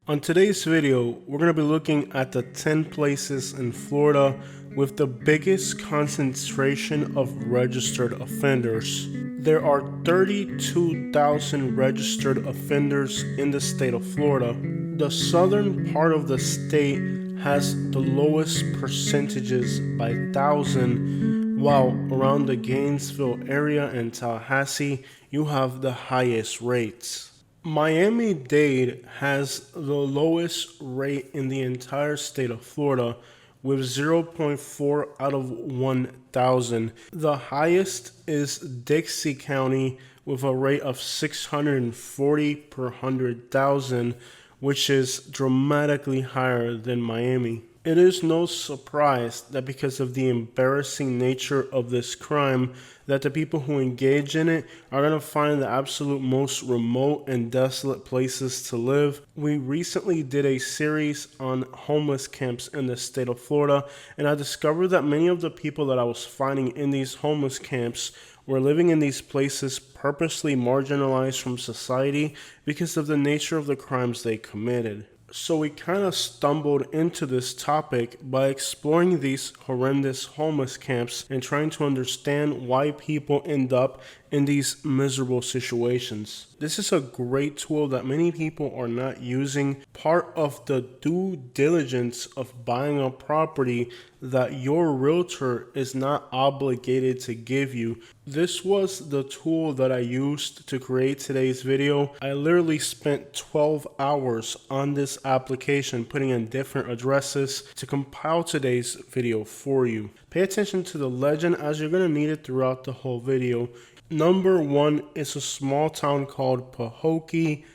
On today's video, we're going to be looking at the 10 places in Florida with the biggest concentration of registered offenders. There are 32,000 registered offenders in the state of Florida. The southern part of the state has the lowest percentages by thousand, while around the Gainesville area and Tallahassee, you have the highest rates. Miami-Dade has the lowest rate in the entire state of Florida with 0.4 out of 1,000. The highest is Dixie County with a rate of 640 per 100,000, which is dramatically higher than Miami. It is no surprise that because of the embarrassing nature of this crime, that the people who engage in it are going to find the absolute most remote and desolate places to live. We recently did a series on homeless camps in the state of Florida, and I discovered that many of the people that I was finding in these homeless camps were living in these places purposely marginalized from society because of the nature of the crimes they committed. So we kind of stumbled into this topic by exploring these horrendous homeless camps and trying to understand why people end up in these miserable situations. This is a great tool that many people are not using. Part of the due diligence of buying a property that your realtor is not obligated to give you. This was the tool that I used to create today's video. I literally spent 12 hours on this application putting in different addresses to compile today's video for you. Pay attention to the legend as you're going to need it throughout the whole video. Number one is a small town called Pahokee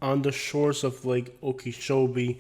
on the shores of Lake Okeechobee.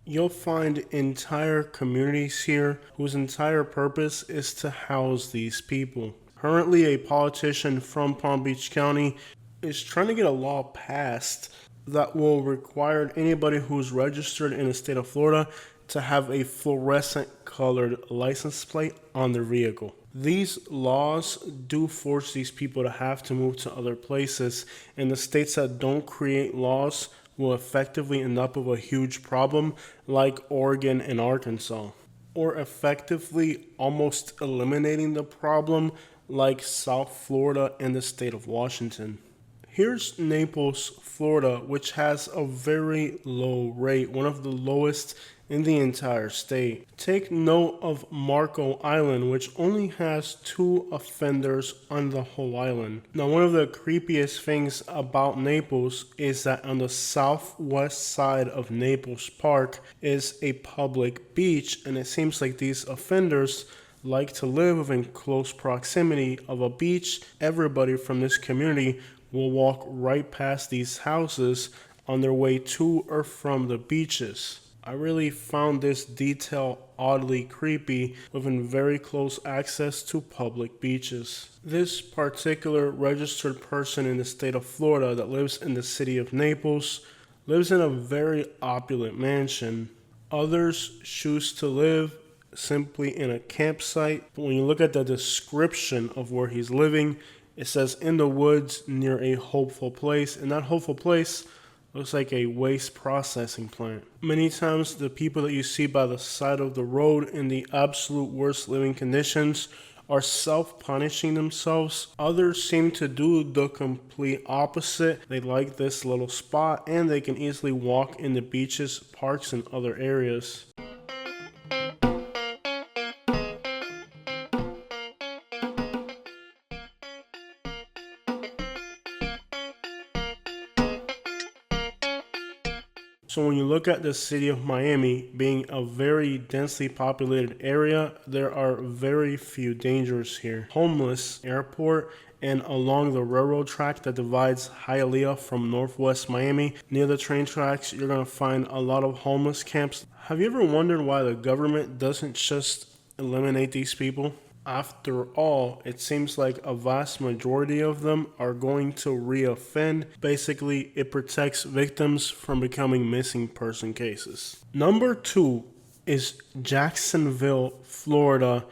You'll find entire communities here whose entire purpose is to house these people. Currently, a politician from Palm Beach County is trying to get a law passed that will require anybody who's registered in the state of Florida to have a fluorescent colored license plate on their vehicle. These laws do force these people to have to move to other places, and the states that don't create laws will effectively end up with a huge problem like Oregon and Arkansas, or effectively almost eliminating the problem like South Florida and the state of Washington. Here's Naples, Florida, which has a very low rate, one of the lowest in the entire state. Take note of Marco Island, which only has 2 offenders on the whole island. Now, one of the creepiest things about Naples is that on the southwest side of Naples Park is a public beach, and it seems like these offenders like to live within close proximity of a beach. Everybody from this community will walk right past these houses on their way to or from the beaches. I really found this detail oddly creepy within very close access to public beaches. This particular registered person in the state of Florida that lives in the city of Naples lives in a very opulent mansion. Others choose to live simply in a campsite. But when you look at the description of where he's living, it says in the woods near a hopeful place, and that hopeful place looks like a waste processing plant. Many times the people that you see by the side of the road in the absolute worst living conditions are self-punishing themselves. Others seem to do the complete opposite. They like this little spot and they can easily walk in the beaches, parks, and other areas. So when you look at the city of Miami being a very densely populated area, there are very few dangers here. Homeless, airport, and along the railroad track that divides Hialeah from northwest Miami, near the train tracks, you're going to find a lot of homeless camps. Have you ever wondered why the government doesn't just eliminate these people? After all, it seems like a vast majority of them are going to reoffend. Basically, it protects victims from becoming missing person cases. Number 2 is Jacksonville, Florida.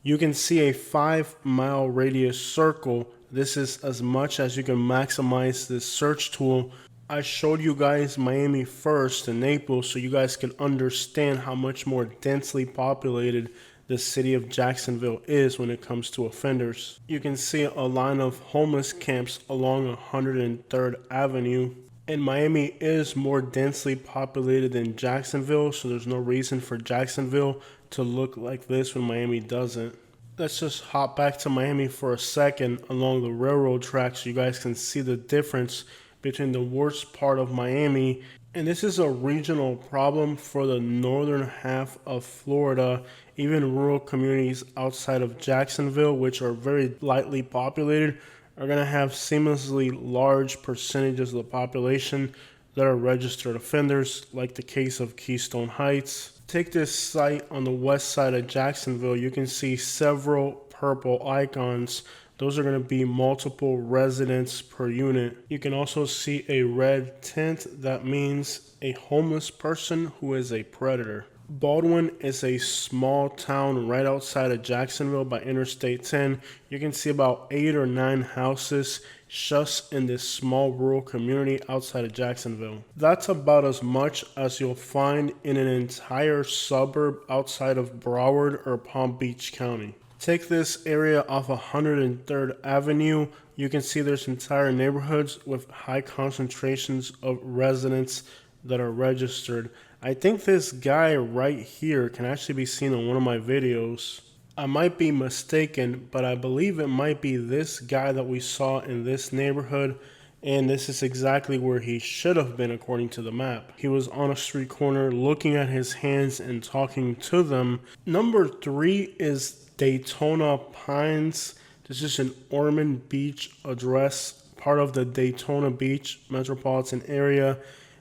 You can see a 5-mile radius circle. This is as much as you can maximize this search tool. I showed you guys Miami first and Naples so you guys can understand how much more densely populated the city of Jacksonville is when it comes to offenders. You can see a line of homeless camps along 103rd Avenue. And Miami is more densely populated than Jacksonville, so there's no reason for Jacksonville to look like this when Miami doesn't. Let's just hop back to Miami for a second along the railroad tracks so you guys can see the difference between the worst part of Miami, and this is a regional problem for the northern half of Florida. Even rural communities outside of Jacksonville, which are very lightly populated, are going to have seamlessly large percentages of the population that are registered offenders, like the case of Keystone Heights. Take this site on the west side of Jacksonville. You can see several purple icons. Those are going to be multiple residents per unit. You can also see a red tint. That means a homeless person who is a predator. Baldwin is a small town right outside of Jacksonville by Interstate 10. You can see about 8 or 9 houses just in this small rural community outside of Jacksonville. That's about as much as you'll find in an entire suburb outside of Broward or Palm Beach County. Take this area off 103rd Avenue. You can see there's entire neighborhoods with high concentrations of residents that are registered. I think this guy right here can actually be seen on one of my videos. I might be mistaken, but I believe it might be this guy that we saw in this neighborhood, and this is exactly where he should have been according to the map. He was on a street corner looking at his hands and talking to them. Number 3 is Daytona Pines. This is an Ormond Beach address, part of the Daytona Beach metropolitan area.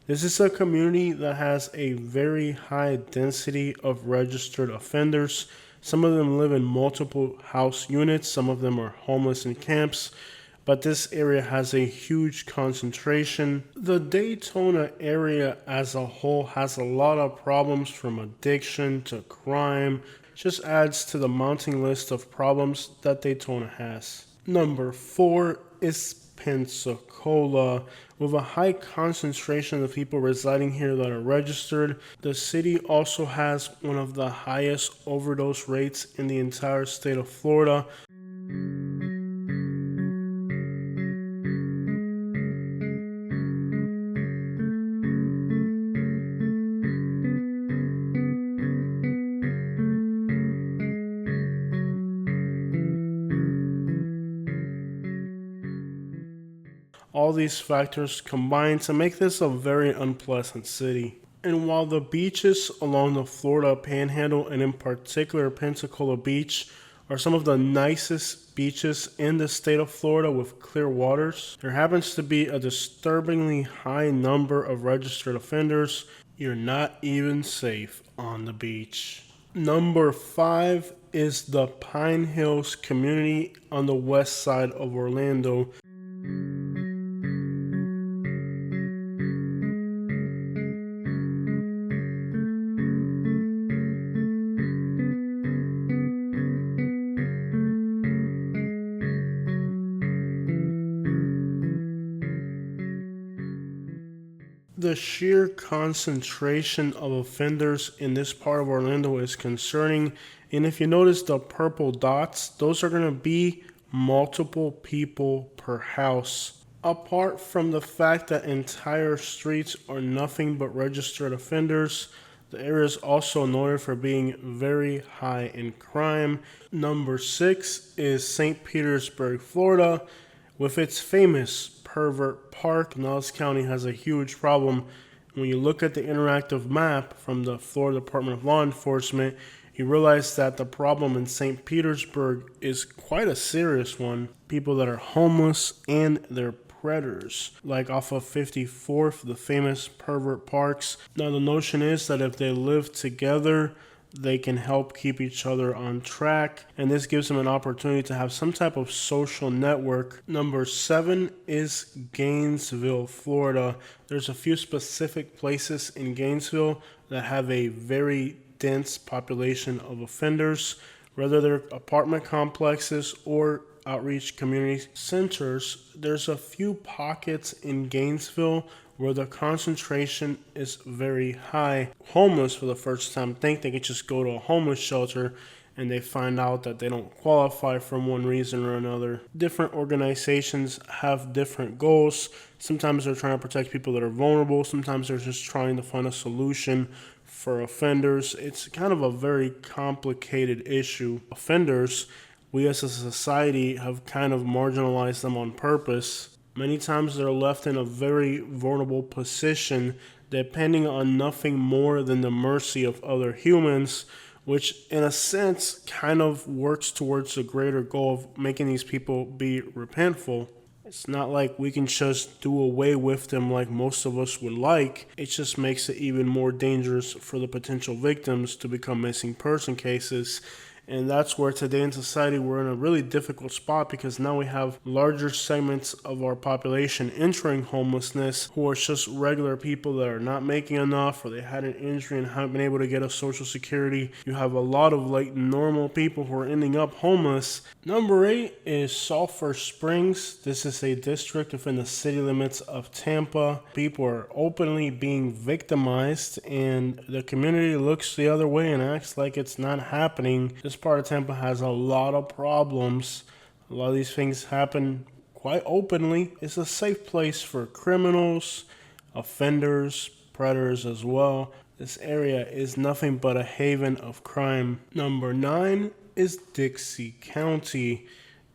This is a community that has a very high density of registered offenders. Some of them live in multiple house units. Some of them are homeless in camps. But this area has a huge concentration. The Daytona area as a whole has a lot of problems, from addiction to crime. Just adds to the mounting list of problems that Daytona has. Number 4 is Pensacola. With a high concentration of people residing here that are registered, the city also has one of the highest overdose rates in the entire state of Florida. All these factors combine to make this a very unpleasant city. And while the beaches along the Florida Panhandle, and in particular Pensacola Beach, are some of the nicest beaches in the state of Florida with clear waters, there happens to be a disturbingly high number of registered offenders. You're not even safe on the beach. Number 5 is the Pine Hills community on the west side of Orlando. The sheer concentration of offenders in this part of Orlando is concerning, and if you notice the purple dots, those are going to be multiple people per house. Apart from the fact that entire streets are nothing but registered offenders, the area is also noted for being very high in crime. Number 6 is St. Petersburg, Florida, with its famous Pervert Park. Pinellas County has a huge problem. When you look at the interactive map from the Florida Department of Law Enforcement, you realize that the problem in St. Petersburg is quite a serious one. People that are homeless and they're predators, like off of 54th, the famous Pervert Parks. Now the notion is that if they live together, they can help keep each other on track, and this gives them an opportunity to have some type of social network. Number 7 is Gainesville, Florida. There's a few specific places in Gainesville that have a very dense population of offenders, whether they're apartment complexes or outreach community centers. There's a few pockets in Gainesville where the concentration is very high. Homeless, for the first time, think they could just go to a homeless shelter and they find out that they don't qualify for one reason or another. Different organizations have different goals. Sometimes they're trying to protect people that are vulnerable. Sometimes they're just trying to find a solution for offenders. It's kind of a very complicated issue. Offenders, we as a society have kind of marginalized them on purpose. Many times they're left in a very vulnerable position, depending on nothing more than the mercy of other humans, which in a sense kind of works towards the greater goal of making these people be repentful. It's not like we can just do away with them like most of us would like. It just makes it even more dangerous for the potential victims to become missing person cases. And that's where today in society we're in a really difficult spot, because now we have larger segments of our population entering homelessness who are just regular people that are not making enough, or they had an injury and haven't been able to get a social security. You have a lot of like normal people who are ending up homeless. Number 8 is Sulphur Springs. This is a district within the city limits of Tampa. People are openly being victimized and the community looks the other way and acts like it's not happening. This part of Tampa has a lot of problems. A lot of these things happen quite openly. It's a safe place for criminals, offenders, predators as well. This area is nothing but a haven of crime. Number 9 is Dixie County.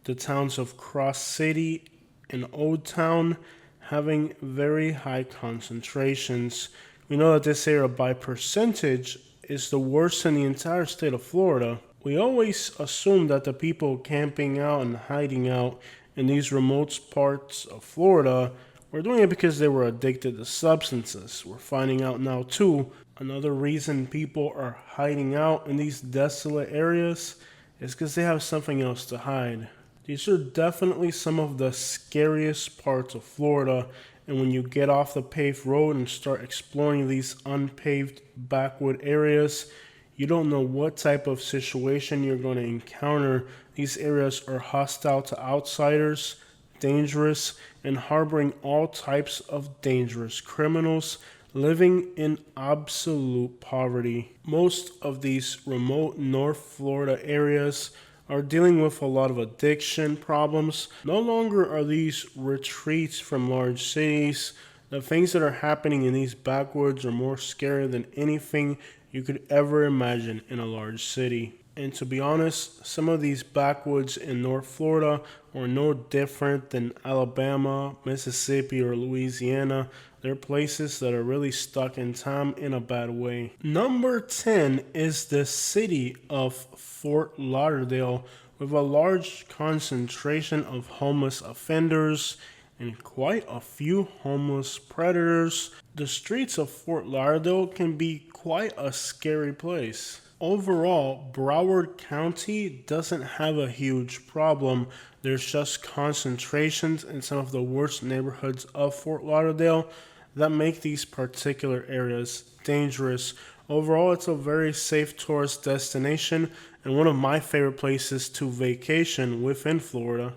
The towns of Cross City and Old Town having very high concentrations. We know that this area by percentage is the worst in the entire state of Florida. We always assume that the people camping out and hiding out in these remote parts of Florida were doing it because they were addicted to substances. We're finding out now too, another reason people are hiding out in these desolate areas is because they have something else to hide. These are definitely some of the scariest parts of Florida, and when you get off the paved road and start exploring these unpaved backwood areas, you don't know what type of situation you're going to encounter. These areas are hostile to outsiders, dangerous, and harboring all types of dangerous criminals living in absolute poverty. Most of these remote North Florida areas are dealing with a lot of addiction problems. No longer are these retreats from large cities. The things that are happening in these backwoods are more scary than anything you could ever imagine in a large city. And to be honest, some of these backwoods in North Florida are no different than Alabama, Mississippi, or Louisiana. They're places that are really stuck in time in a bad way. Number 10 is the city of Fort Lauderdale, with a large concentration of homeless offenders and quite a few homeless predators. The streets of Fort Lauderdale can be quite a scary place. Overall, Broward County doesn't have a huge problem. There's just concentrations in some of the worst neighborhoods of Fort Lauderdale that make these particular areas dangerous. Overall, it's a very safe tourist destination and one of my favorite places to vacation within Florida.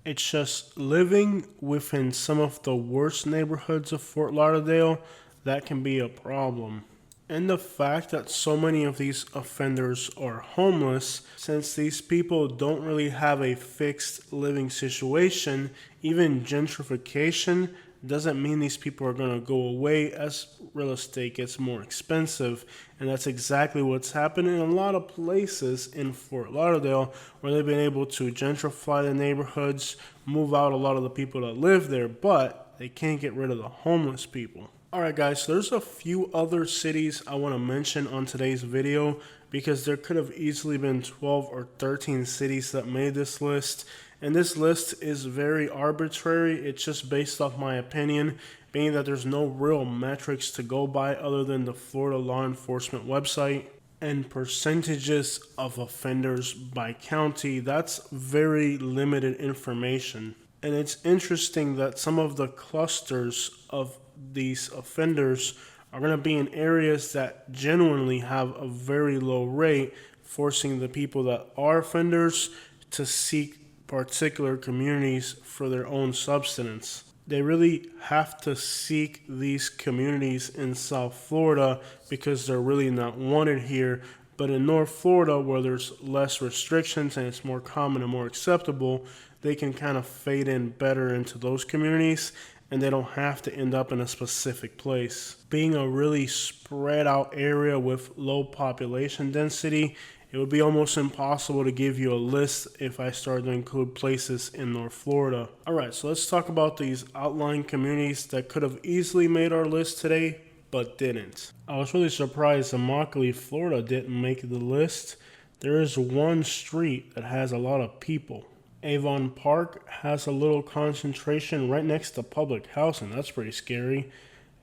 It's just living within some of the worst neighborhoods of Fort Lauderdale that can be a problem. And the fact that so many of these offenders are homeless, since these people don't really have a fixed living situation, even gentrification doesn't mean these people are going to go away as real estate gets more expensive. And that's exactly what's happening in a lot of places in Fort Lauderdale, where they've been able to gentrify the neighborhoods, move out a lot of the people that live there, but they can't get rid of the homeless people. Alright guys, so there's a few other cities I want to mention on today's video, because there could have easily been 12 or 13 cities that made this list. And this list is very arbitrary. It's just based off my opinion, being that there's no real metrics to go by other than the Florida law enforcement website. and percentages of offenders by county, that's very limited information. And it's interesting that some of the clusters of these offenders are going to be in areas that genuinely have a very low rate, forcing the people that are offenders to seek particular communities for their own subsistence. They really have to seek these communities in South Florida because they're really not wanted here. But in North Florida, where there's less restrictions and it's more common and more acceptable, they can kind of fade in better into those communities, and they don't have to end up in a specific place. Being a really spread out area with low population density, it would be almost impossible to give you a list if I started to include places in North Florida. Alright, so let's talk about these outlying communities that could have easily made our list today, but didn't. I was really surprised Immokalee, Florida didn't make the list. There is one street that has a lot of people. Avon Park has a little concentration right next to public housing. That's pretty scary.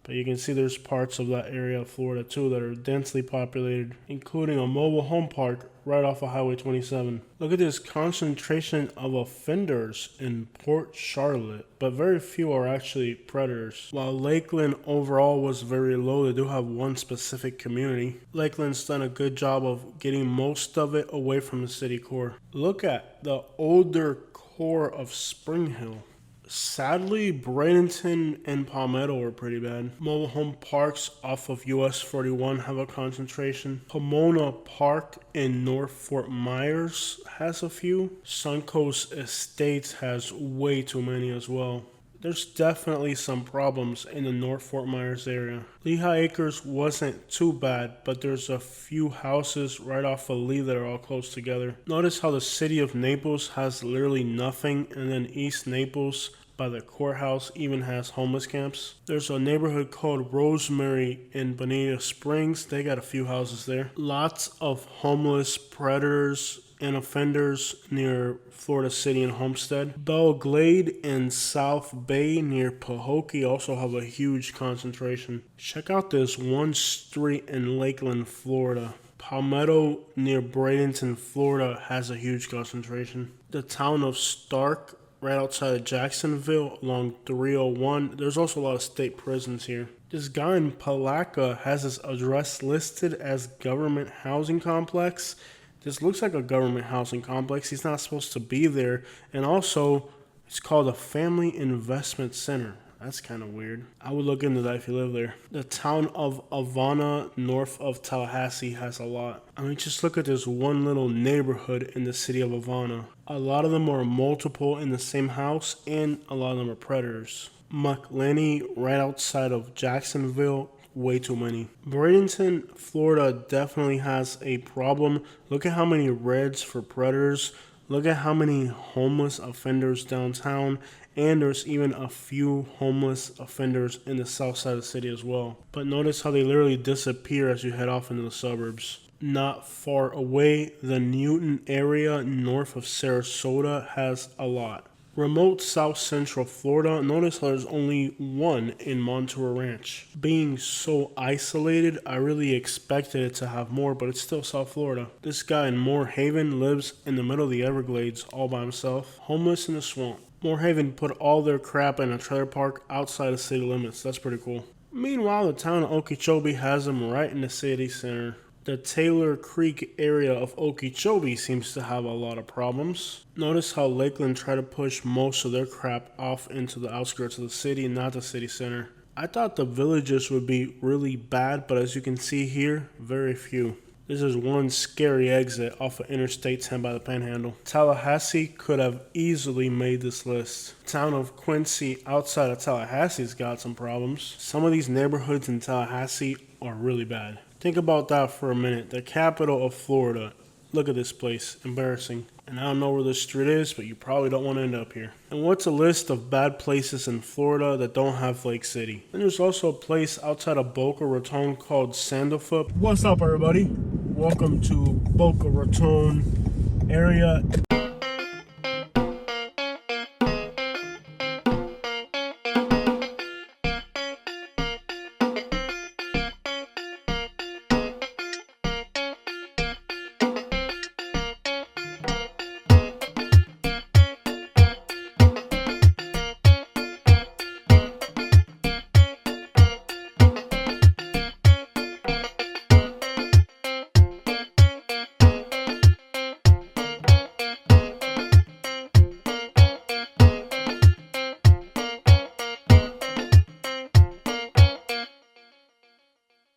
But you can see there's parts of that area of Florida too that are densely populated, including a mobile home park right off of Highway 27. Look at this concentration of offenders in Port Charlotte, but very few are actually predators. While Lakeland overall was very low, they do have one specific community. Lakeland's done a good job of getting most of it away from the city core. Look at the older core of Spring Hill. Sadly, Bradenton and Palmetto are pretty bad. Mobile home parks off of US 41 have a concentration. Pomona Park in North Fort Myers has a few. Suncoast Estates has way too many as well. There's definitely some problems in the North Fort Myers area. Lehigh Acres wasn't too bad, but there's a few houses right off of Lee that are all close together. Notice how the city of Naples has literally nothing, and then East Naples by the courthouse even has homeless camps. There's a neighborhood called Rosemary in Bonita Springs. They got a few houses there. Lots of homeless predators and offenders near Florida City and Homestead. Belle Glade and South Bay near Pahokee also have a huge concentration. Check out this one street in Lakeland, Florida. Palmetto near Bradenton, Florida has a huge concentration. The town of Stark right outside of Jacksonville along 301. There's also a lot of state prisons here. This guy in Palatka has his address listed as government housing complex. This looks like a government housing complex. He's not supposed to be there. And also, it's called a Family Investment Center. That's kind of weird. I would look into that if you live there. The town of Avana, north of Tallahassee, has a lot. I mean, just look at this one little neighborhood in the city of Avana. A lot of them are multiple in the same house, and a lot of them are predators. McLenny, right outside of Jacksonville, way too many. Bradenton, Florida definitely has a problem. Look at how many reds for predators. Look at how many homeless offenders downtown, and there's even a few homeless offenders in the south side of the city as well. But notice how they literally disappear as you head off into the suburbs. Not far away, the Newton area north of Sarasota has a lot. Remote South Central Florida, notice how there's only one in Montour Ranch. Being so isolated, I really expected it to have more, but it's still South Florida. This guy in Moore Haven lives in the middle of the Everglades all by himself, homeless in the swamp. Moore Haven put all their crap in a trailer park outside of city limits. That's pretty cool. Meanwhile, the town of Okeechobee has them right in the city center. The Taylor Creek area of Okeechobee seems to have a lot of problems. Notice how Lakeland tried to push most of their crap off into the outskirts of the city, not the city center. I thought the villages would be really bad, but as you can see here, very few. This is one scary exit off of Interstate 10 by the Panhandle. Tallahassee could have easily made this list. The town of Quincy outside of Tallahassee's got some problems. Some of these neighborhoods in Tallahassee are really bad. Think about that for a minute. The capital of Florida. Look at this place. Embarrassing. And I don't know where this street is, but you probably don't want to end up here. And what's a list of bad places in Florida that don't have Lake City? And there's also a place outside of Boca Raton called Sandalfoot. What's up, everybody? Welcome to Boca Raton area.